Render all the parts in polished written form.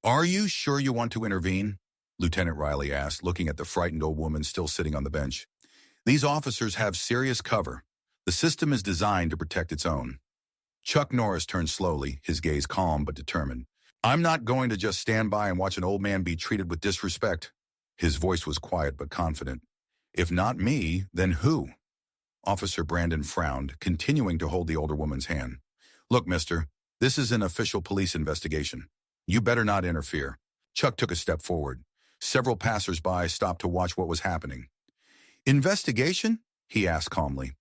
Are you sure you want to intervene? Lieutenant Riley asked, looking at the frightened old woman still sitting on the bench. These officers have serious cover. The system is designed to protect its own. Chuck Norris turned slowly, his gaze calm but determined. I'm not going to just stand by and watch an old man be treated with disrespect. His voice was quiet but confident. If not me, then who? Officer Brandon frowned, continuing to hold the older woman's hand. Look, mister, this is an official police investigation. You better not interfere. Chuck took a step forward. Several passers-by stopped to watch what was happening. Investigation? He asked calmly.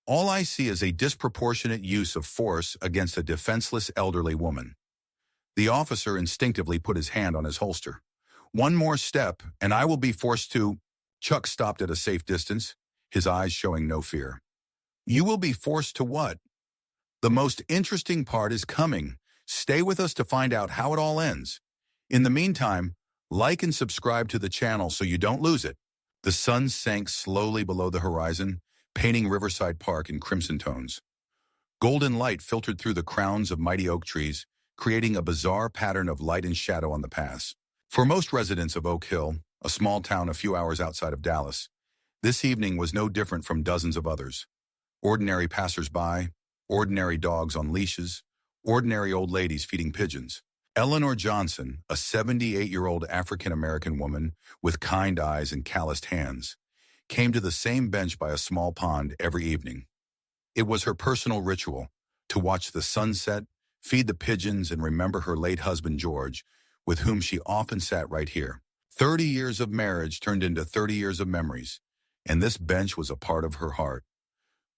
All I see is a disproportionate use of force against a defenseless elderly woman. The officer instinctively put his hand on his holster. One more step, and I will be forced to... Chuck stopped at a safe distance, his eyes showing no fear. You will be forced to what? The most interesting part is coming. Stay with us to find out how it all ends. In the meantime, like and subscribe to the channel so you don't lose it. The sun sank slowly below the horizon, painting Riverside Park in crimson tones. Golden light filtered through the crowns of mighty oak trees, creating a bizarre pattern of light and shadow on the paths. For most residents of Oak Hill, a small town a few hours outside of Dallas, this evening was no different from dozens of others. Ordinary passers-by, ordinary dogs on leashes, ordinary old ladies feeding pigeons. Eleanor Johnson, a 78-year-old African-American woman with kind eyes and calloused hands, came to the same bench by a small pond every evening. It was her personal ritual to watch the sunset, feed the pigeons, and remember her late husband George, with whom she often sat right here. 30 years of marriage turned into 30 years of memories, and this bench was a part of her heart.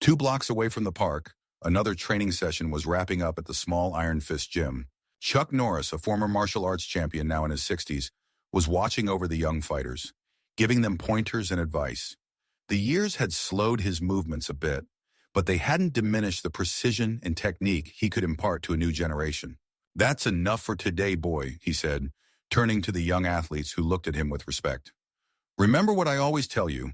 2 blocks away from the park, another training session was wrapping up at the small Iron Fist gym. Chuck Norris, a former martial arts champion now in his 60s, was watching over the young fighters, giving them pointers and advice. The years had slowed his movements a bit, but they hadn't diminished the precision and technique he could impart to a new generation. That's enough for today, boy, he said, turning to the young athletes who looked at him with respect. Remember what I always tell you,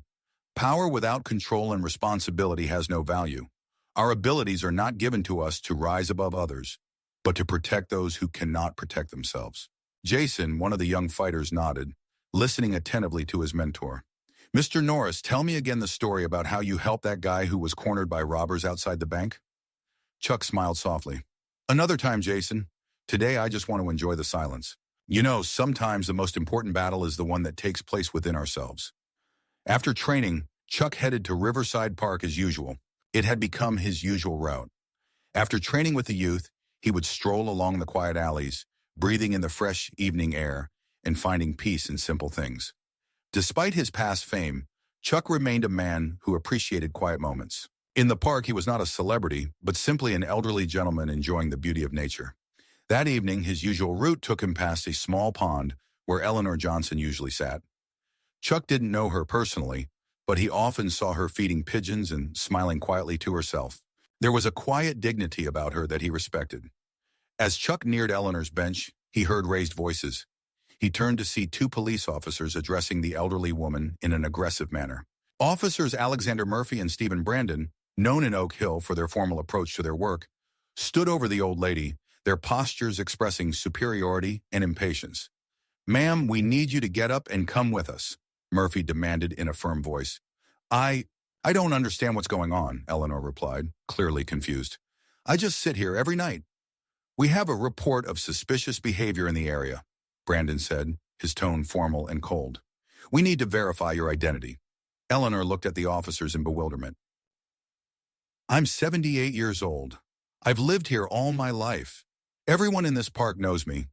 power without control and responsibility has no value. Our abilities are not given to us to rise above others, but to protect those who cannot protect themselves. Jason, one of the young fighters, nodded, listening attentively to his mentor. Mr. Norris, tell me again the story about how you helped that guy who was cornered by robbers outside the bank. Chuck smiled softly. Another time, Jason. Today I just want to enjoy the silence. You know, sometimes the most important battle is the one that takes place within ourselves. After training, Chuck headed to Riverside Park as usual. It had become his usual route. After training with the youth, he would stroll along the quiet alleys, breathing in the fresh evening air and finding peace in simple things. Despite his past fame, Chuck remained a man who appreciated quiet moments. In the park, he was not a celebrity, but simply an elderly gentleman enjoying the beauty of nature. That evening, his usual route took him past a small pond where Eleanor Johnson usually sat. Chuck didn't know her personally, but he often saw her feeding pigeons and smiling quietly to herself. There was a quiet dignity about her that he respected. As Chuck neared Eleanor's bench, he heard raised voices. He turned to see 2 police officers addressing the elderly woman in an aggressive manner. Officers Alexander Murphy and Stephen Brandon, known in Oak Hill for their formal approach to their work, stood over the old lady, their postures expressing superiority and impatience. Ma'am, we need you to get up and come with us, Murphy demanded in a firm voice. I don't understand what's going on, Eleanor replied, clearly confused. I just sit here every night. We have a report of suspicious behavior in the area, Brandon said, his tone formal and cold. We need to verify your identity. Eleanor looked at the officers in bewilderment. I'm 78 years old. I've lived here all my life. Everyone in this park knows me.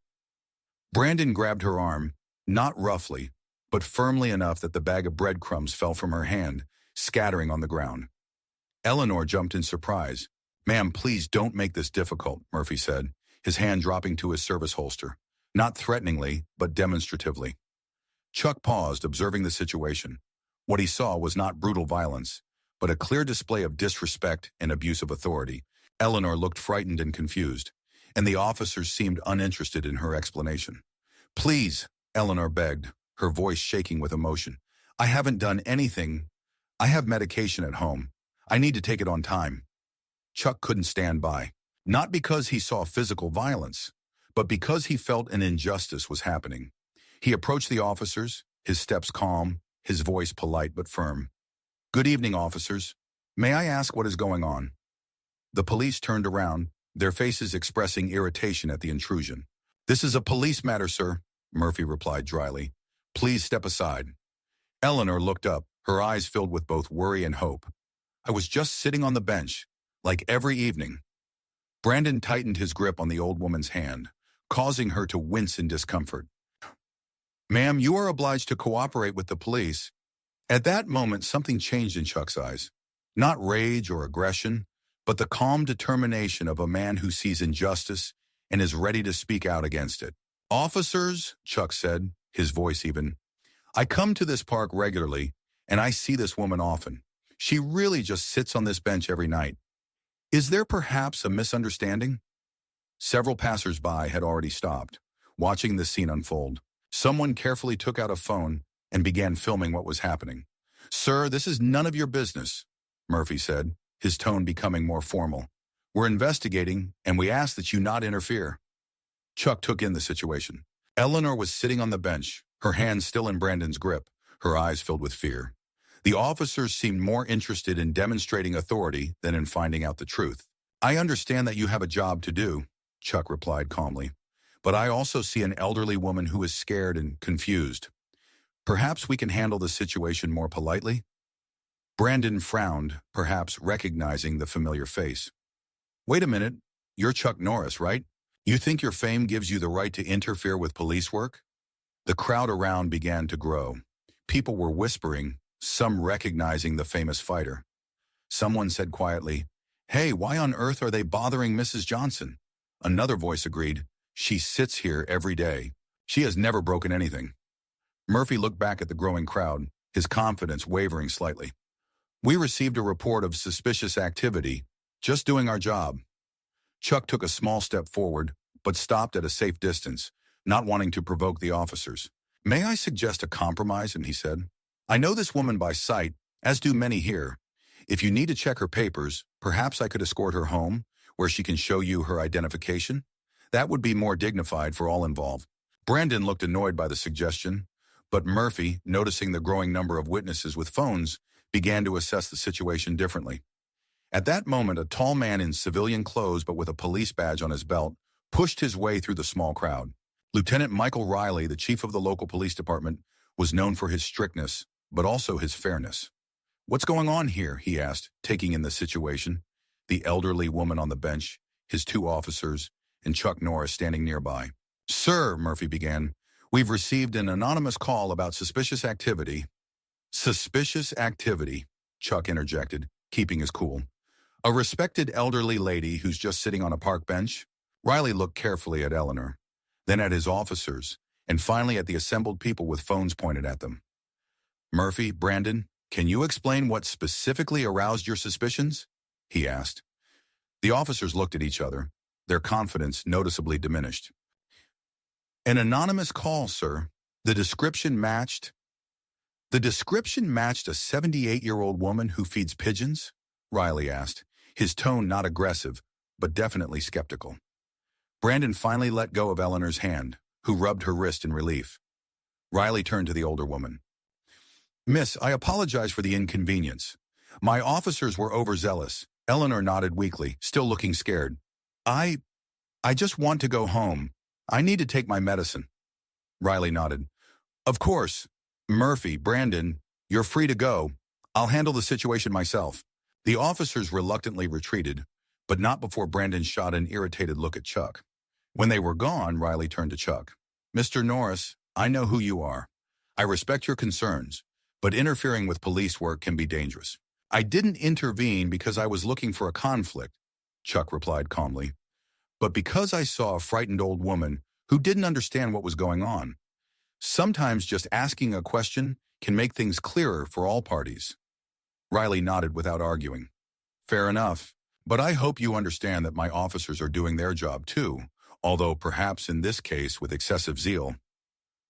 Brandon grabbed her arm, not roughly, but firmly enough that the bag of breadcrumbs fell from her hand, scattering on the ground. Eleanor jumped in surprise. Ma'am, please don't make this difficult, Murphy said, his hand dropping to his service holster, not threateningly, but demonstratively. Chuck paused, observing the situation. What he saw was not brutal violence, but a clear display of disrespect and abuse of authority. Eleanor looked frightened and confused, and the officers seemed uninterested in her explanation. Please, Eleanor begged, her voice shaking with emotion. I haven't done anything. I have medication at home. I need to take it on time. Chuck couldn't stand by, not because he saw physical violence, but because he felt an injustice was happening. He approached the officers, his steps calm, his voice polite but firm. "Good evening, officers. May I ask what is going on?" The police turned around, their faces expressing irritation at the intrusion. "This is a police matter, sir," Murphy replied dryly. "Please step aside." Eleanor looked up, her eyes filled with both worry and hope. "I was just sitting on the bench, like every evening." Brandon tightened his grip on the old woman's hand, causing her to wince in discomfort. "Ma'am, you are obliged to cooperate with the police." At that moment, something changed in Chuck's eyes. Not rage or aggression, but the calm determination of a man who sees injustice and is ready to speak out against it. "Officers," Chuck said, his voice even, "I come to this park regularly, and I see this woman often. She really just sits on this bench every night. Is there perhaps a misunderstanding?" Several passers-by had already stopped, watching the scene unfold. Someone carefully took out a phone and began filming what was happening. "Sir, this is none of your business," Murphy said, his tone becoming more formal. "We're investigating, and we ask that you not interfere." Chuck took in the situation. Eleanor was sitting on the bench, her hands still in Brandon's grip, her eyes filled with fear. The officers seemed more interested in demonstrating authority than in finding out the truth. "I understand that you have a job to do," Chuck replied calmly, "but I also see an elderly woman who is scared and confused. Perhaps we can handle the situation more politely?" Brandon frowned, perhaps recognizing the familiar face. "Wait a minute, you're Chuck Norris, right? You think your fame gives you the right to interfere with police work?" The crowd around began to grow. People were whispering, some recognizing the famous fighter. Someone said quietly, "Hey, why on earth are they bothering Mrs. Johnson?" Another voice agreed, "She sits here every day. She has never broken anything." Murphy looked back at the growing crowd, his confidence wavering slightly. "We received a report of suspicious activity. Just doing our job." Chuck took a small step forward, but stopped at a safe distance, not wanting to provoke the officers. "May I suggest a compromise?" he said. "I know this woman by sight, as do many here. If you need to check her papers, perhaps I could escort her home, where she can show you her identification. That would be more dignified for all involved." Brandon looked annoyed by the suggestion, but Murphy, noticing the growing number of witnesses with phones, began to assess the situation differently. At that moment, a tall man in civilian clothes but with a police badge on his belt pushed his way through the small crowd. Lieutenant Michael Riley, the chief of the local police department, was known for his strictness, but also his fairness. "What's going on here?" he asked, taking in the situation. The elderly woman on the bench, his two officers, and Chuck Norris standing nearby. "Sir," Murphy began, "we've received an anonymous call about suspicious activity." "Suspicious activity," Chuck interjected, keeping his cool. "A respected elderly lady who's just sitting on a park bench?" Riley looked carefully at Eleanor, then at his officers, and finally at the assembled people with phones pointed at them. "Murphy, Brandon, can you explain what specifically aroused your suspicions?" he asked. The officers looked at each other, their confidence noticeably diminished. "An anonymous call, sir. The description matched a 78-year-old woman who feeds pigeons?" Riley asked, his tone not aggressive, but definitely skeptical. Brandon finally let go of Eleanor's hand, who rubbed her wrist in relief. Riley turned to the older woman. "Miss, I apologize for the inconvenience. My officers were overzealous." Eleanor nodded weakly, still looking scared. I just want to go home. I need to take my medicine." Riley nodded. "Of course. Murphy, Brandon, you're free to go. I'll handle the situation myself." The officers reluctantly retreated, but not before Brandon shot an irritated look at Chuck. When they were gone, Riley turned to Chuck. "Mr. Norris, I know who you are. I respect your concerns, but interfering with police work can be dangerous." "I didn't intervene because I was looking for a conflict," Chuck replied calmly, "but because I saw a frightened old woman who didn't understand what was going on. Sometimes just asking a question can make things clearer for all parties." Riley nodded without arguing. "Fair enough, but I hope you understand that my officers are doing their job too, although perhaps in this case with excessive zeal."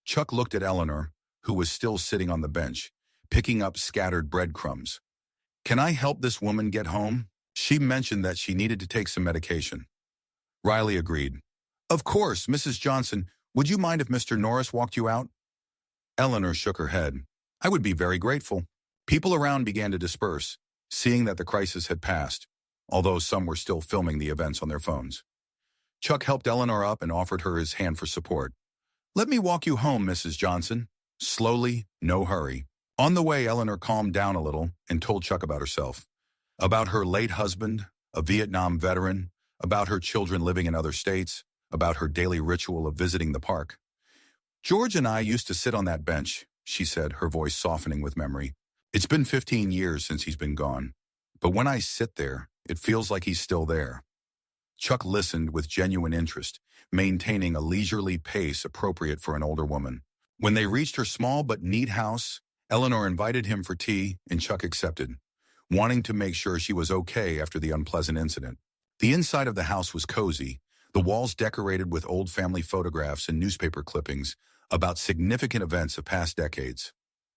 Chuck looked at Eleanor, who was still sitting on the bench, picking up scattered breadcrumbs. "Can I help this woman get home? She mentioned that she needed to take some medication." Riley agreed. Of course, Mrs. Johnson. Would you mind if Mr. Norris walked you out? Eleanor shook her head. I would be very grateful. People around began to disperse, seeing that the crisis had passed, although some were still filming the events on their phones. Chuck helped Eleanor up and offered her his hand for support. Let me walk you home, Mrs. Johnson. Slowly, no hurry. On the way, Eleanor calmed down a little and told Chuck about herself. About her late husband, a Vietnam veteran, about her children living in other states, about her daily ritual of visiting the park. George and I used to sit on that bench, she said, her voice softening with memory. It's been 15 years since he's been gone, but when I sit there, it feels like he's still there. Chuck listened with genuine interest, maintaining a leisurely pace appropriate for an older woman. When they reached her small but neat house, Eleanor invited him for tea, and Chuck accepted, wanting to make sure she was okay after the unpleasant incident. The inside of the house was cozy, the walls decorated with old family photographs and newspaper clippings about significant events of past decades.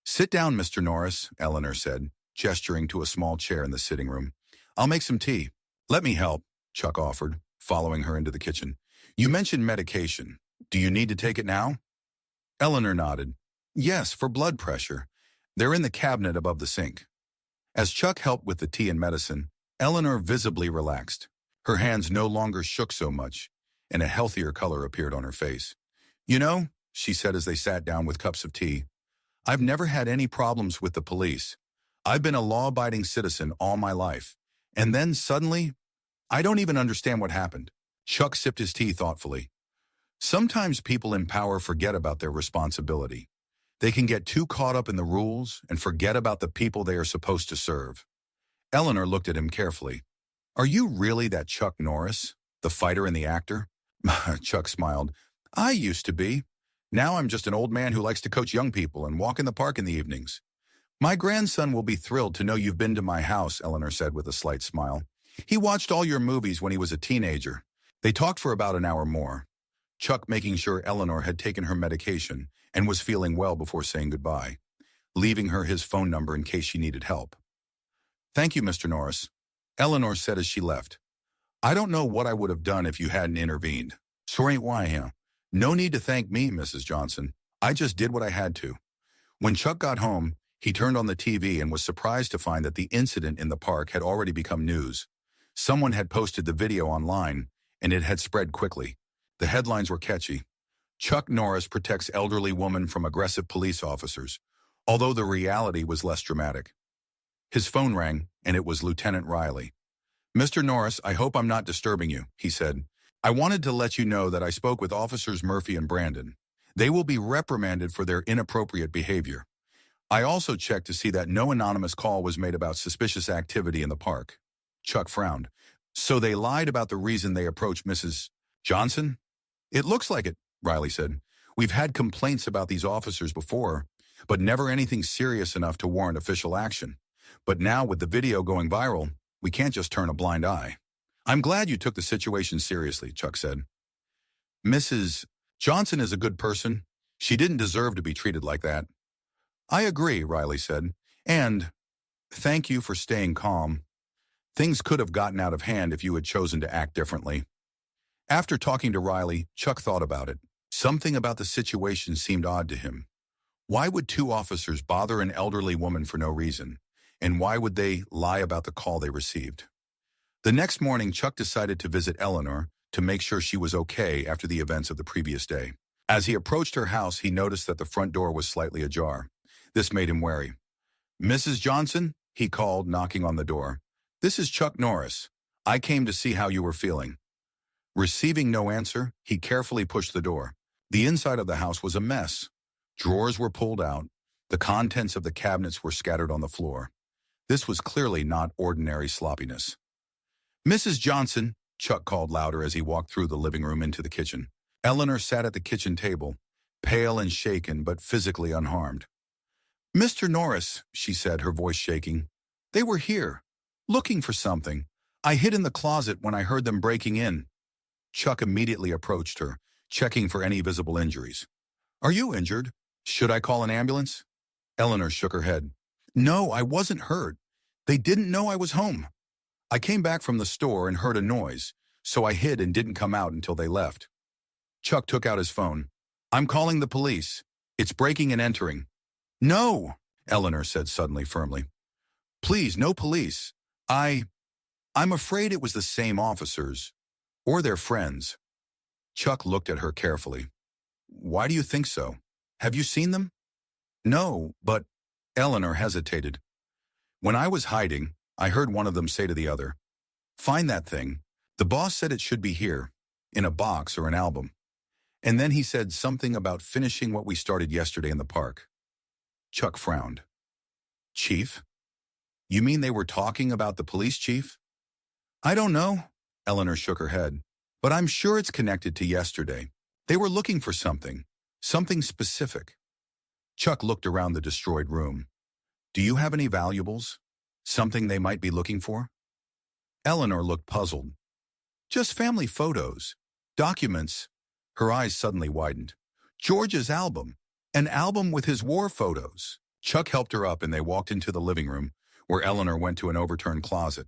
Sit down, Mr. Norris, Eleanor said, gesturing to a small chair in the sitting room. I'll make some tea. Let me help, Chuck offered, following her into the kitchen. You mentioned medication. Do you need to take it now? Eleanor nodded. Yes, for blood pressure. They're in the cabinet above the sink. As Chuck helped with the tea and medicine, Eleanor visibly relaxed. Her hands no longer shook so much, and a healthier color appeared on her face. You know, she said as they sat down with cups of tea, I've never had any problems with the police. I've been a law-abiding citizen all my life. And then suddenly, I don't even understand what happened. Chuck sipped his tea thoughtfully. Sometimes people in power forget about their responsibility. They can get too caught up in the rules and forget about the people they are supposed to serve. Eleanor looked at him carefully. Are you really that Chuck Norris, the fighter and the actor? Chuck smiled. I used to be. Now I'm just an old man who likes to coach young people and walk in the park in the evenings. My grandson will be thrilled to know you've been to my house, Eleanor said with a slight smile. He watched all your movies when he was a teenager. They talked for about an hour more, Chuck making sure Eleanor had taken her medication and was feeling well before saying goodbye, leaving her his phone number in case she needed help. Thank you, Mr. Norris, Eleanor said as she left. I don't know what I would have done if you hadn't intervened. Sorry, why, huh? No need to thank me, Mrs. Johnson. I just did what I had to. When Chuck got home, he turned on the TV and was surprised to find that the incident in the park had already become news. Someone had posted the video online, and it had spread quickly. The headlines were catchy. Chuck Norris protects elderly woman from aggressive police officers, although the reality was less dramatic. His phone rang, and it was Lieutenant Riley. Mr. Norris, I hope I'm not disturbing you, he said. I wanted to let you know that I spoke with Officers Murphy and Brandon. They will be reprimanded for their inappropriate behavior. I also checked to see that no anonymous call was made about suspicious activity in the park. Chuck frowned. So they lied about the reason they approached Mrs. Johnson? It looks like it, Riley said. We've had complaints about these officers before, but never anything serious enough to warrant official action. But now with the video going viral, we can't just turn a blind eye. I'm glad you took the situation seriously, Chuck said. Mrs. Johnson is a good person. She didn't deserve to be treated like that. I agree, Riley said. And thank you for staying calm. Things could have gotten out of hand if you had chosen to act differently. After talking to Riley, Chuck thought about it. Something about the situation seemed odd to him. Why would two officers bother an elderly woman for no reason? And why would they lie about the call they received? The next morning, Chuck decided to visit Eleanor to make sure she was okay after the events of the previous day. As he approached her house, he noticed that the front door was slightly ajar. This made him wary. Mrs. Johnson, he called, knocking on the door. This is Chuck Norris. I came to see how you were feeling. Receiving no answer, he carefully pushed the door. The inside of the house was a mess. Drawers were pulled out. The contents of the cabinets were scattered on the floor. This was clearly not ordinary sloppiness. Mrs. Johnson, Chuck called louder as he walked through the living room into the kitchen. Eleanor sat at the kitchen table, pale and shaken but physically unharmed. Mr. Norris, she said, her voice shaking. They were here, looking for something. I hid in the closet when I heard them breaking in. Chuck immediately approached her, checking for any visible injuries. Are you injured? Should I call an ambulance? Eleanor shook her head. No, I wasn't hurt. They didn't know I was home. I came back from the store and heard a noise, so I hid and didn't come out until they left. Chuck took out his phone. I'm calling the police. It's breaking and entering. No, Eleanor said suddenly firmly. Please, no police. I'm afraid it was the same officers. Or their friends. Chuck looked at her carefully. Why do you think so? Have you seen them? No, but Eleanor hesitated. When I was hiding, I heard one of them say to the other, find that thing. The boss said it should be here, in a box or an album. And then he said something about finishing what we started yesterday in the park. Chuck frowned. Chief? You mean they were talking about the police chief? I don't know, Eleanor shook her head, but I'm sure it's connected to yesterday. They were looking for something specific. Chuck looked around the destroyed room. Do you have any valuables? Something they might be looking for? Eleanor looked puzzled. Just family photos, documents. Her eyes suddenly widened. George's album, an album with his war photos. Chuck helped her up and they walked into the living room, where Eleanor went to an overturned closet.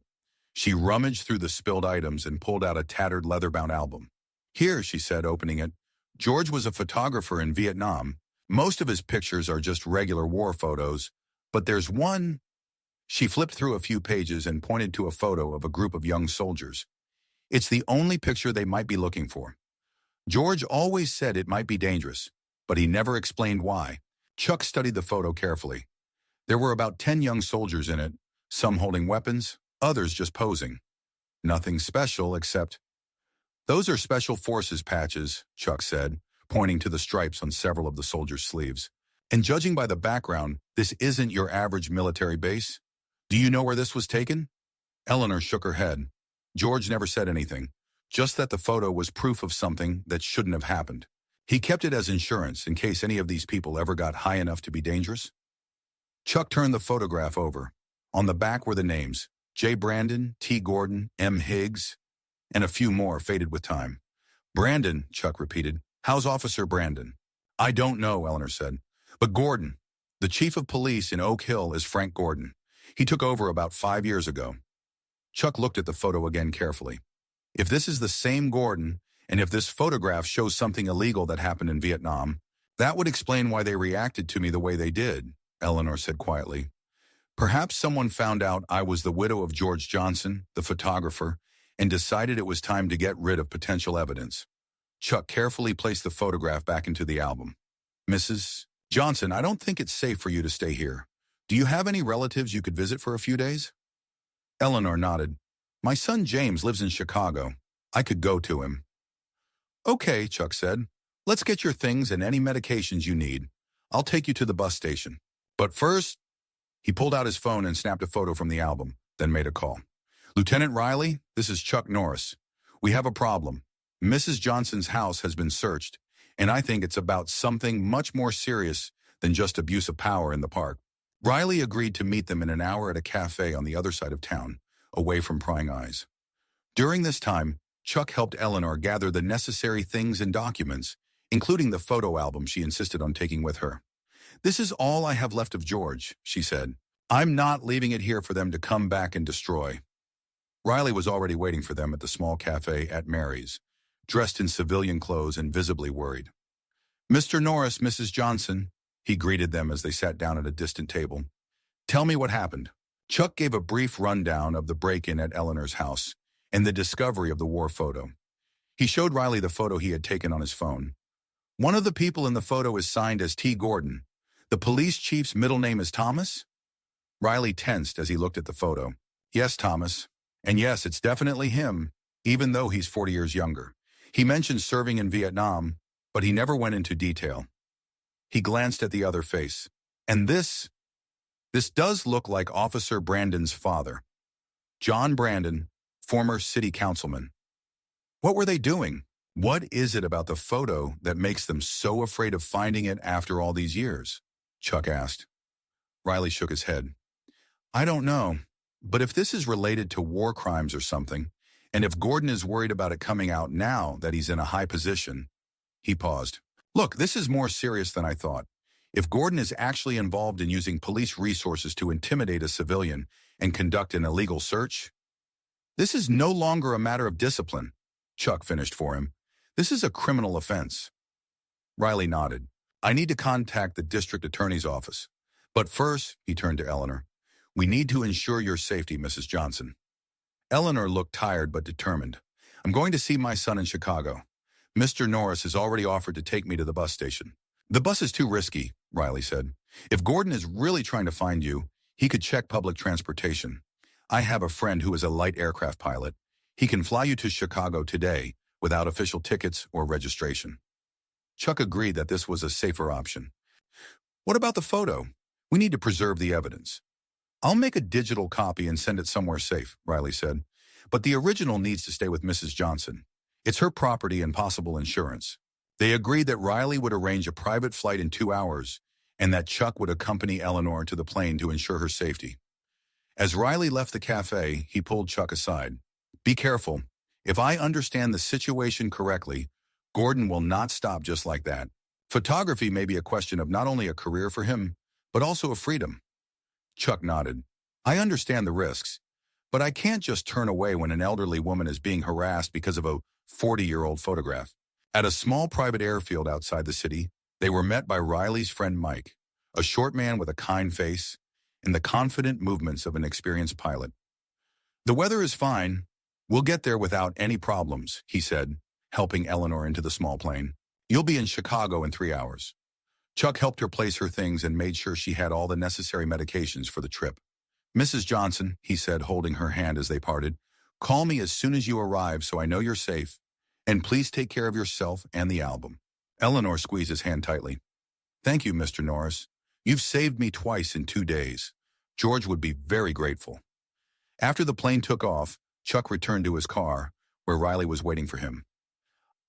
She rummaged through the spilled items and pulled out a tattered leather-bound album. Here, she said, opening it. George was a photographer in Vietnam. Most of his pictures are just regular war photos, but there's one. She flipped through a few pages and pointed to a photo of a group of young soldiers. It's the only picture they might be looking for. George always said it might be dangerous, but he never explained why. Chuck studied the photo carefully. There were about 10 young soldiers in it, some holding weapons, others just posing. Nothing special except... Those are Special Forces patches, Chuck said, pointing to the stripes on several of the soldiers' sleeves. And judging by the background, this isn't your average military base. Do you know where this was taken? Eleanor shook her head. George never said anything, just that the photo was proof of something that shouldn't have happened. He kept it as insurance in case any of these people ever got high enough to be dangerous. Chuck turned the photograph over. On the back were the names, J. Brandon, T. Gordon, M. Higgs, and a few more faded with time. Brandon, Chuck repeated. How's Officer Brandon? I don't know, Eleanor said. But Gordon, the chief of police in Oak Hill is Frank Gordon. He took over about 5 years ago. Chuck looked at the photo again carefully. If this is the same Gordon, and if this photograph shows something illegal that happened in Vietnam, that would explain why they reacted to me the way they did, Eleanor said quietly. Perhaps someone found out I was the widow of George Johnson, the photographer, and decided it was time to get rid of potential evidence. Chuck carefully placed the photograph back into the album. Mrs. Johnson, I don't think it's safe for you to stay here. Do you have any relatives you could visit for a few days? Eleanor nodded. My son James lives in Chicago. I could go to him. Okay, Chuck said. Let's get your things and any medications you need. I'll take you to the bus station. But first, he pulled out his phone and snapped a photo from the album, then made a call. Lieutenant Riley, this is Chuck Norris. We have a problem. Mrs. Johnson's house has been searched, and I think it's about something much more serious than just abuse of power in the park. Riley agreed to meet them in an hour at a cafe on the other side of town, away from prying eyes. During this time, Chuck helped Eleanor gather the necessary things and documents, including the photo album she insisted on taking with her. This is all I have left of George, she said. I'm not leaving it here for them to come back and destroy. Riley was already waiting for them at the small cafe at Mary's, dressed in civilian clothes and visibly worried. Mr. Norris, Mrs. Johnson, he greeted them as they sat down at a distant table. Tell me what happened. Chuck gave a brief rundown of the break-in at Eleanor's house and the discovery of the war photo. He showed Riley the photo he had taken on his phone. One of the people in the photo is signed as T. Gordon. The police chief's middle name is Thomas? Riley tensed as he looked at the photo. Yes, Thomas. And yes, it's definitely him, even though he's 40 years younger. He mentioned serving in Vietnam, but he never went into detail. He glanced at the other face. And this does look like Officer Brandon's father. John Brandon, former city councilman. What were they doing? What is it about the photo that makes them so afraid of finding it after all these years? Chuck asked. Riley shook his head. I don't know, but if this is related to war crimes or something, and if Gordon is worried about it coming out now that he's in a high position, he paused. Look, this is more serious than I thought. If Gordon is actually involved in using police resources to intimidate a civilian and conduct an illegal search, this is no longer a matter of discipline, Chuck finished for him. This is a criminal offense. Riley nodded. I need to contact the district attorney's office. But first, he turned to Eleanor. We need to ensure your safety, Mrs. Johnson. Eleanor looked tired but determined. I'm going to see my son in Chicago. Mr. Norris has already offered to take me to the bus station. The bus is too risky, Riley said. If Gordon is really trying to find you, he could check public transportation. I have a friend who is a light aircraft pilot. He can fly you to Chicago today without official tickets or registration. Chuck agreed that this was a safer option. What about the photo? We need to preserve the evidence. I'll make a digital copy and send it somewhere safe, Riley said. But the original needs to stay with Mrs. Johnson. It's her property and possible insurance. They agreed that Riley would arrange a private flight in 2 hours and that Chuck would accompany Eleanor to the plane to ensure her safety. As Riley left the cafe, he pulled Chuck aside. Be careful. If I understand the situation correctly, Gordon will not stop just like that. Photography may be a question of not only a career for him, but also of freedom. Chuck nodded. I understand the risks, but I can't just turn away when an elderly woman is being harassed because of a 40-year-old photograph. At a small private airfield outside the city, they were met by Riley's friend Mike, a short man with a kind face and the confident movements of an experienced pilot. The weather is fine. We'll get there without any problems, he said, helping Eleanor into the small plane. You'll be in Chicago in 3 hours. Chuck helped her place her things and made sure she had all the necessary medications for the trip. Mrs. Johnson, he said, holding her hand as they parted, call me as soon as you arrive so I know you're safe, and please take care of yourself and the album. Eleanor squeezed his hand tightly. Thank you, Mr. Norris. You've saved me twice in 2 days. George would be very grateful. After the plane took off, Chuck returned to his car, where Riley was waiting for him.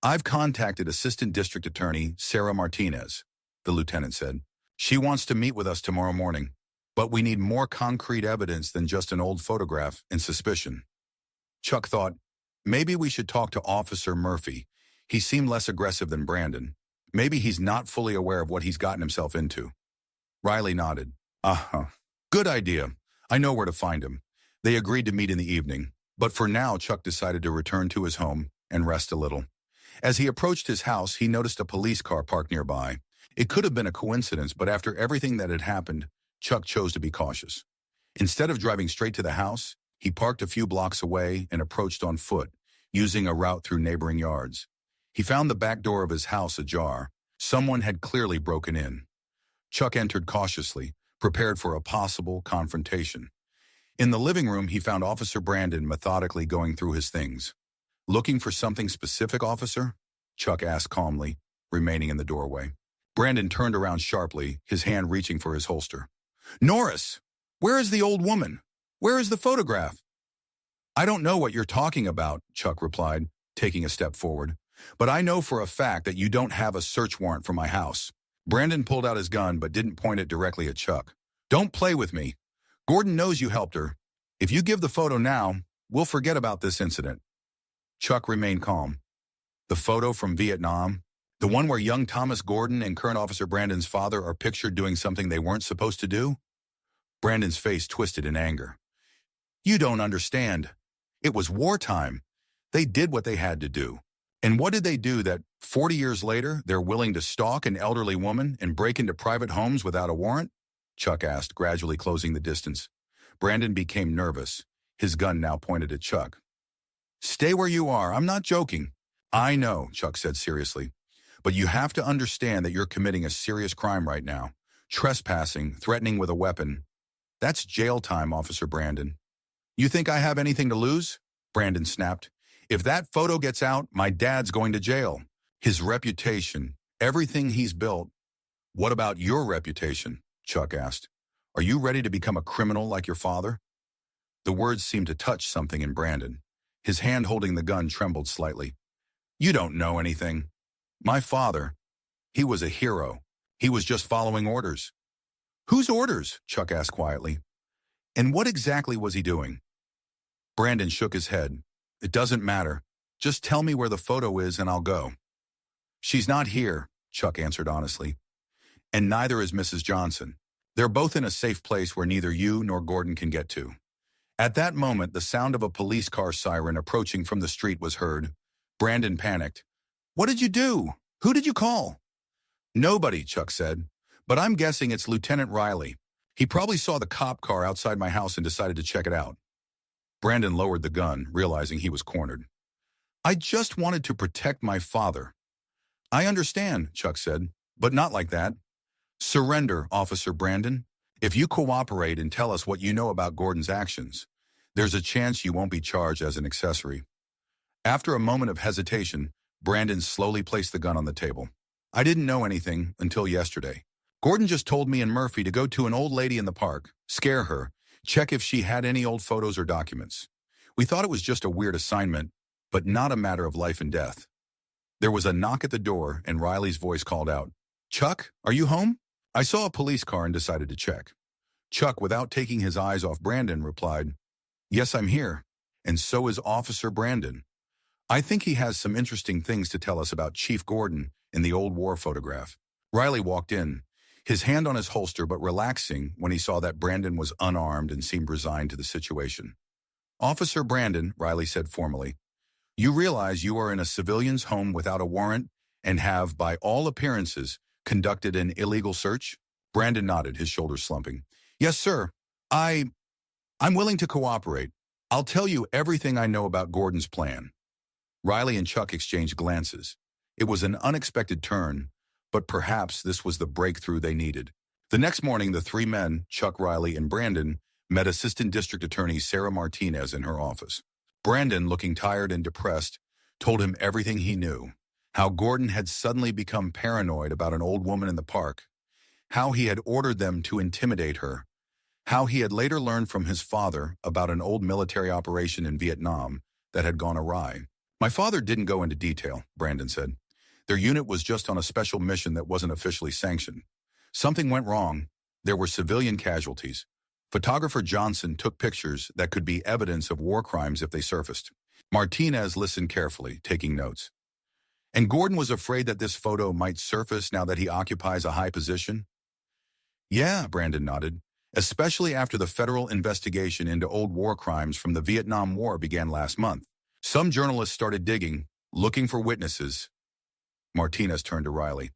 I've contacted Assistant District Attorney Sarah Martinez, the lieutenant said. She wants to meet with us tomorrow morning, but we need more concrete evidence than just an old photograph and suspicion. Chuck thought, maybe we should talk to Officer Murphy. He seemed less aggressive than Brandon. Maybe he's not fully aware of what he's gotten himself into. Riley nodded. Good idea. I know where to find him. They agreed to meet in the evening, but for now Chuck decided to return to his home and rest a little. As he approached his house, he noticed a police car parked nearby. It could have been a coincidence, but after everything that had happened, Chuck chose to be cautious. Instead of driving straight to the house, he parked a few blocks away and approached on foot, using a route through neighboring yards. He found the back door of his house ajar. Someone had clearly broken in. Chuck entered cautiously, prepared for a possible confrontation. In the living room, he found Officer Brandon methodically going through his things. Looking for something specific, officer? Chuck asked calmly, remaining in the doorway. Brandon turned around sharply, his hand reaching for his holster. Norris! Where is the old woman? Where is the photograph? I don't know what you're talking about, Chuck replied, taking a step forward. But I know for a fact that you don't have a search warrant for my house. Brandon pulled out his gun but didn't point it directly at Chuck. Don't play with me. Gordon knows you helped her. If you give the photo now, we'll forget about this incident. Chuck remained calm. The photo from Vietnam, the one where young Thomas Gordon and current Officer Brandon's father are pictured doing something they weren't supposed to do? Brandon's face twisted in anger. You don't understand. It was wartime. They did what they had to do. And what did they do that 40 years later they're willing to stalk an elderly woman and break into private homes without a warrant? Chuck asked, gradually closing the distance. Brandon became nervous, his gun now pointed at Chuck. Stay where you are. I'm not joking. I know, Chuck said seriously. But you have to understand that you're committing a serious crime right now. Trespassing, threatening with a weapon. That's jail time, Officer Brandon. You think I have anything to lose? Brandon snapped. If that photo gets out, my dad's going to jail. His reputation, everything he's built. What about your reputation? Chuck asked. Are you ready to become a criminal like your father? The words seemed to touch something in Brandon. His hand holding the gun trembled slightly. You don't know anything. My father, he was a hero. He was just following orders. Whose orders? Chuck asked quietly. And what exactly was he doing? Brandon shook his head. It doesn't matter. Just tell me where the photo is and I'll go. She's not here, Chuck answered honestly. And neither is Mrs. Johnson. They're both in a safe place where neither you nor Gordon can get to. At that moment, the sound of a police car siren approaching from the street was heard. Brandon panicked. What did you do? Who did you call? Nobody, Chuck said. But I'm guessing it's Lieutenant Riley. He probably saw the cop car outside my house and decided to check it out. Brandon lowered the gun, realizing he was cornered. I just wanted to protect my father. I understand, Chuck said, but not like that. Surrender, Officer Brandon. If you cooperate and tell us what you know about Gordon's actions, there's a chance you won't be charged as an accessory. After a moment of hesitation, Brandon slowly placed the gun on the table. I didn't know anything until yesterday. Gordon just told me and Murphy to go to an old lady in the park, scare her, check if she had any old photos or documents. We thought it was just a weird assignment, but not a matter of life and death. There was a knock at the door and Riley's voice called out, Chuck, are you home? I saw a police car and decided to check. Chuck, without taking his eyes off Brandon, replied, Yes, I'm here, and so is Officer Brandon. I think he has some interesting things to tell us about Chief Gordon in the old war photograph. Riley walked in, his hand on his holster but relaxing when he saw that Brandon was unarmed and seemed resigned to the situation. Officer Brandon, Riley said formally, you realize you are in a civilian's home without a warrant and have, by all appearances, conducted an illegal search? Brandon nodded, his shoulders slumping. Yes, sir. I'm willing to cooperate. I'll tell you everything I know about Gordon's plan. Riley and Chuck exchanged glances. It was an unexpected turn, but perhaps this was the breakthrough they needed. The next morning, the three men, Chuck, Riley, and Brandon, met Assistant District Attorney Sarah Martinez in her office. Brandon, looking tired and depressed, told him everything he knew. How Gordon had suddenly become paranoid about an old woman in the park. How he had ordered them to intimidate her. How he had later learned from his father about an old military operation in Vietnam that had gone awry. My father didn't go into detail, Brandon said. Their unit was just on a special mission that wasn't officially sanctioned. Something went wrong. There were civilian casualties. Photographer Johnson took pictures that could be evidence of war crimes if they surfaced. Martinez listened carefully, taking notes. And Gordon was afraid that this photo might surface now that he occupies a high position? Yeah, Brandon nodded, especially after the federal investigation into old war crimes from the Vietnam War began last month. Some journalists started digging, looking for witnesses. Martinez turned to Riley.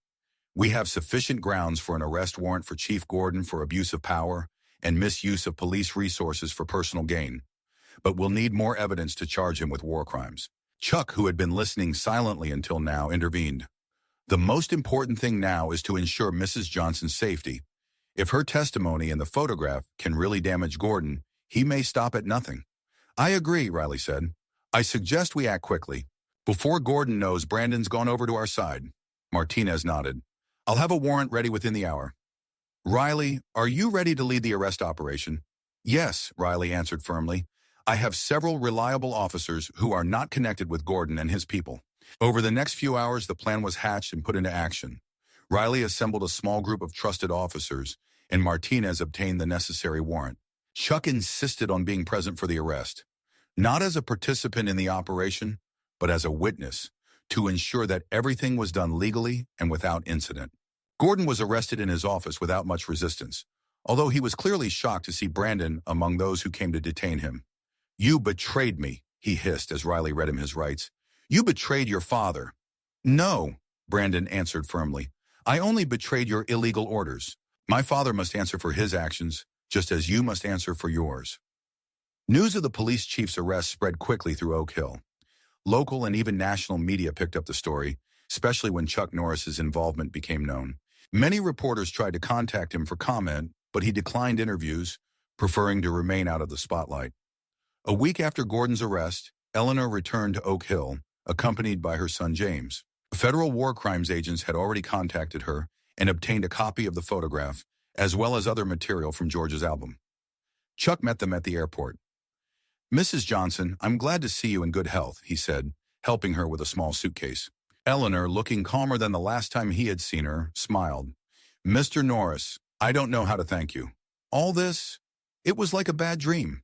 We have sufficient grounds for an arrest warrant for Chief Gordon for abuse of power and misuse of police resources for personal gain. But we'll need more evidence to charge him with war crimes. Chuck, who had been listening silently until now, intervened. The most important thing now is to ensure Mrs. Johnson's safety. If her testimony in the photograph can really damage Gordon, he may stop at nothing. I agree, Riley said. I suggest we act quickly. Before Gordon knows Brandon's gone over to our side. Martinez nodded. I'll have a warrant ready within the hour. Riley, are you ready to lead the arrest operation? Yes, Riley answered firmly. I have several reliable officers who are not connected with Gordon and his people. Over the next few hours, the plan was hatched and put into action. Riley assembled a small group of trusted officers, and Martinez obtained the necessary warrant. Chuck insisted on being present for the arrest, not as a participant in the operation, but as a witness, to ensure that everything was done legally and without incident. Gordon was arrested in his office without much resistance, although he was clearly shocked to see Brandon among those who came to detain him. You betrayed me, he hissed as Riley read him his rights. You betrayed your father. No, Brandon answered firmly. I only betrayed your illegal orders. My father must answer for his actions, just as you must answer for yours. News of the police chief's arrest spread quickly through Oak Hill. Local and even national media picked up the story, especially when Chuck Norris's involvement became known. Many reporters tried to contact him for comment, but he declined interviews, preferring to remain out of the spotlight. A week after Gordon's arrest, Eleanor returned to Oak Hill, accompanied by her son James. Federal war crimes agents had already contacted her and obtained a copy of the photograph, as well as other material from George's album. Chuck met them at the airport. Mrs. Johnson, I'm glad to see you in good health, he said, helping her with a small suitcase. Eleanor, looking calmer than the last time he had seen her, smiled. Mr. Norris, I don't know how to thank you. All this, it was like a bad dream.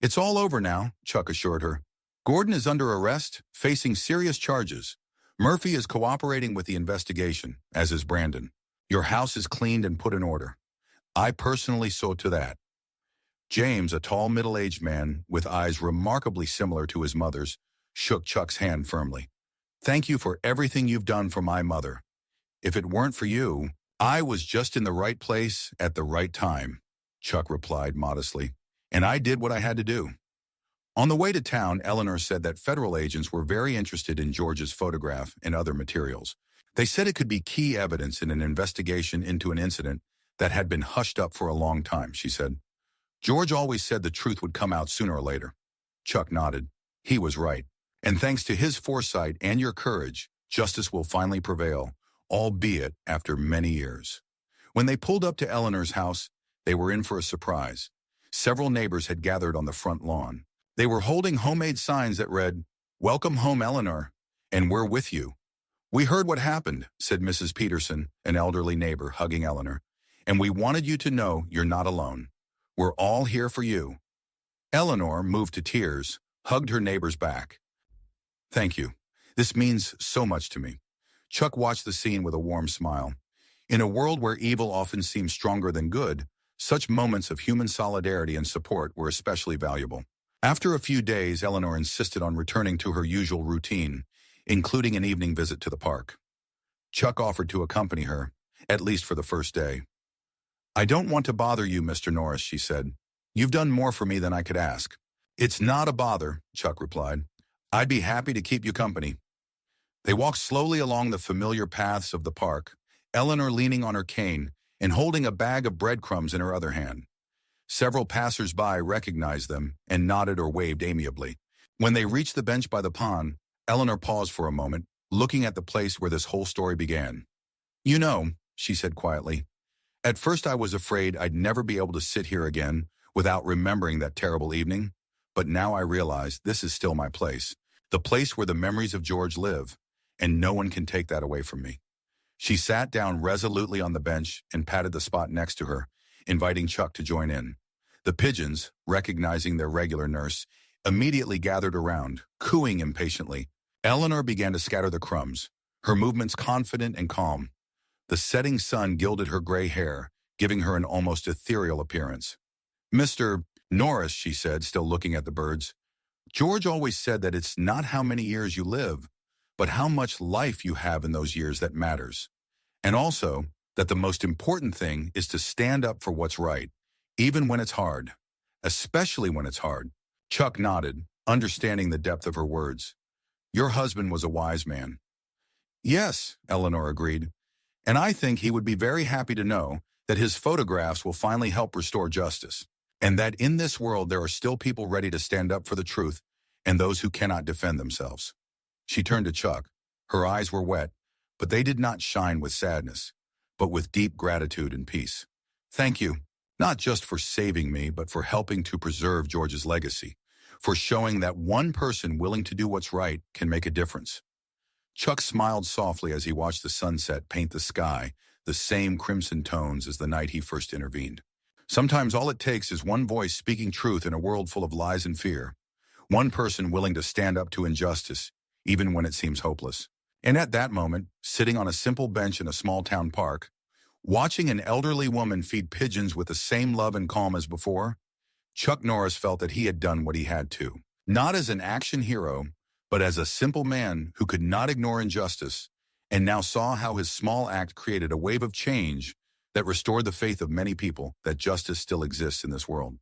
It's all over now, Chuck assured her. Gordon is under arrest, facing serious charges. Murphy is cooperating with the investigation, as is Brandon. Your house is cleaned and put in order. I personally saw to that. James, a tall middle-aged man with eyes remarkably similar to his mother's, shook Chuck's hand firmly. Thank you for everything you've done for my mother. If it weren't for you, I was just in the right place at the right time, Chuck replied modestly, and I did what I had to do. On the way to town, Eleanor said that federal agents were very interested in George's photograph and other materials. They said it could be key evidence in an investigation into an incident that had been hushed up for a long time, she said. George always said the truth would come out sooner or later. Chuck nodded. He was right. And thanks to his foresight and your courage, justice will finally prevail, albeit after many years. When they pulled up to Eleanor's house, they were in for a surprise. Several neighbors had gathered on the front lawn. They were holding homemade signs that read, "Welcome home, Eleanor, and we're with you." "We heard what happened," said Mrs. Peterson, an elderly neighbor, hugging Eleanor, "and we wanted you to know you're not alone. We're all here for you." Eleanor, moved to tears, hugged her neighbor's back. "Thank you. This means so much to me." Chuck watched the scene with a warm smile. In a world where evil often seems stronger than good, such moments of human solidarity and support were especially valuable. After a few days, Eleanor insisted on returning to her usual routine, including an evening visit to the park. Chuck offered to accompany her, at least for the first day. "I don't want to bother you, Mr. Norris," she said. "You've done more for me than I could ask." "It's not a bother," Chuck replied. "I'd be happy to keep you company." They walked slowly along the familiar paths of the park, Eleanor leaning on her cane and holding a bag of breadcrumbs in her other hand. Several passers-by recognized them and nodded or waved amiably. When they reached the bench by the pond, Eleanor paused for a moment, looking at the place where this whole story began. "You know," she said quietly, "at first I was afraid I'd never be able to sit here again without remembering that terrible evening, but now I realize this is still my place, the place where the memories of George live, and no one can take that away from me." She sat down resolutely on the bench and patted the spot next to her, inviting Chuck to join in. The pigeons, recognizing their regular nurse, immediately gathered around, cooing impatiently. Eleanor began to scatter the crumbs, her movements confident and calm. The setting sun gilded her gray hair, giving her an almost ethereal appearance. "Mr. Norris," she said, still looking at the birds, "George always said that it's not how many years you live, but how much life you have in those years that matters. And also, that the most important thing is to stand up for what's right, even when it's hard, especially when it's hard." Chuck nodded, understanding the depth of her words. "Your husband was a wise man." "Yes," Eleanor agreed, "and I think he would be very happy to know that his photographs will finally help restore justice, and that in this world there are still people ready to stand up for the truth and those who cannot defend themselves." She turned to Chuck. Her eyes were wet, but they did not shine with sadness, but with deep gratitude and peace. "Thank you, not just for saving me, but for helping to preserve George's legacy, for showing that one person willing to do what's right can make a difference." Chuck smiled softly as he watched the sunset paint the sky, the same crimson tones as the night he first intervened. Sometimes all it takes is one voice speaking truth in a world full of lies and fear, one person willing to stand up to injustice, even when it seems hopeless. And at that moment, sitting on a simple bench in a small-town park, watching an elderly woman feed pigeons with the same love and calm as before, Chuck Norris felt that he had done what he had to. Not as an action hero, but as a simple man who could not ignore injustice, and now saw how his small act created a wave of change that restored the faith of many people that justice still exists in this world.